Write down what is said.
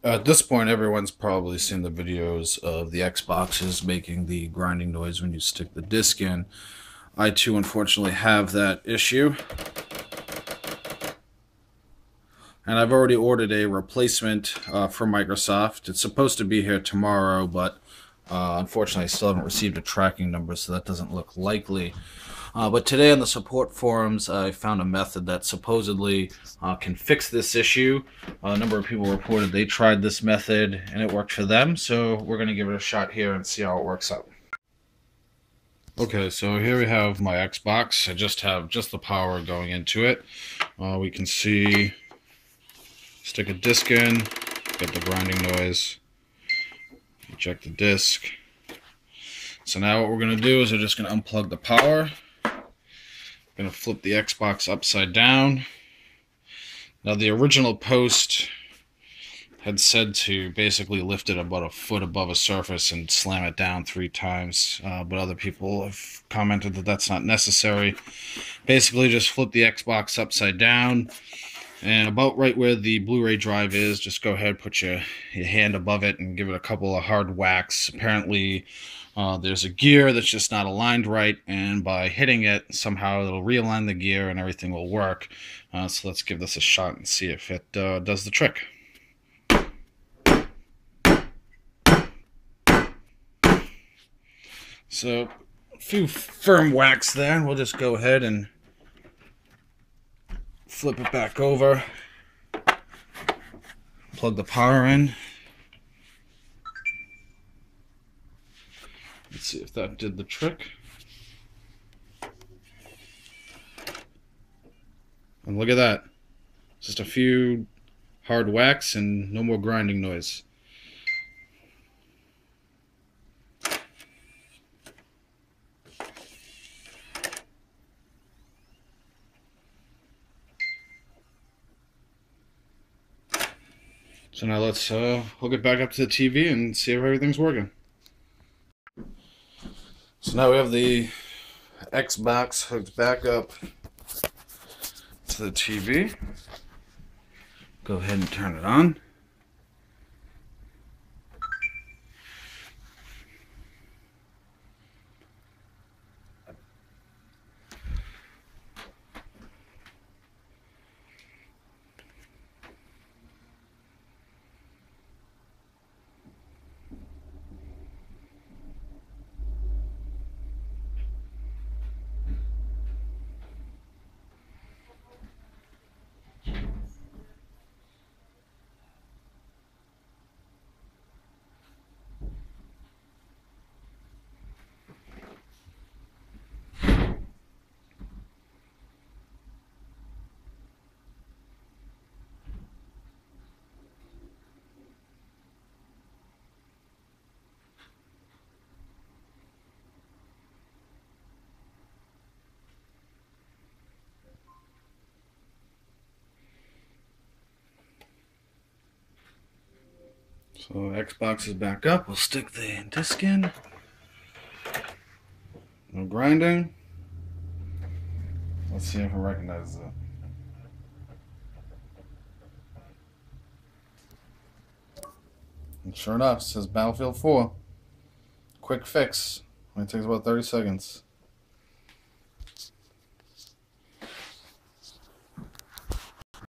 At this point, everyone's probably seen the videos of the Xboxes making the grinding noise when you stick the disc in. I too, unfortunately, have that issue. And I've already ordered a replacement from Microsoft. It's supposed to be here tomorrow, but unfortunately, I still haven't received a tracking number, so that doesn't look likely. But today on the support forums, I found a method that supposedly can fix this issue. A number of people reported they tried this method and it worked for them, so we're going to give it a shot here and see how it works out. Okay, so here we have my Xbox. I just have the power going into it. We can see, stick a disc in, get the grinding noise, eject the disc. So now what we're going to do is we're just going to unplug the power. Going to flip the Xbox upside down. Now the original post had said to basically lift it about a foot above a surface and slam it down 3 times, but other people have commented that that's not necessary. Basically just flip the Xbox upside down, and about right where the Blu-ray drive is, just go ahead, put your hand above it and give it a couple of hard whacks. Apparently there's a gear that's just not aligned right, and by hitting it, somehow it'll realign the gear and everything will work. So let's give this a shot and see if it does the trick. So a few firm whacks there, and we'll just go ahead and flip it back over, plug the power in. Let's see if that did the trick. And look at that. Just a few hard whacks and no more grinding noise. So now let's hook it back up to the TV and see if everything's working. So now we have the Xbox hooked back up to the TV. Go ahead and turn it on. So Xbox is back up. We'll stick the disc in. No grinding. Let's see if it recognizes it. And sure enough, it says Battlefield 4. Quick fix. Only takes about 30 seconds.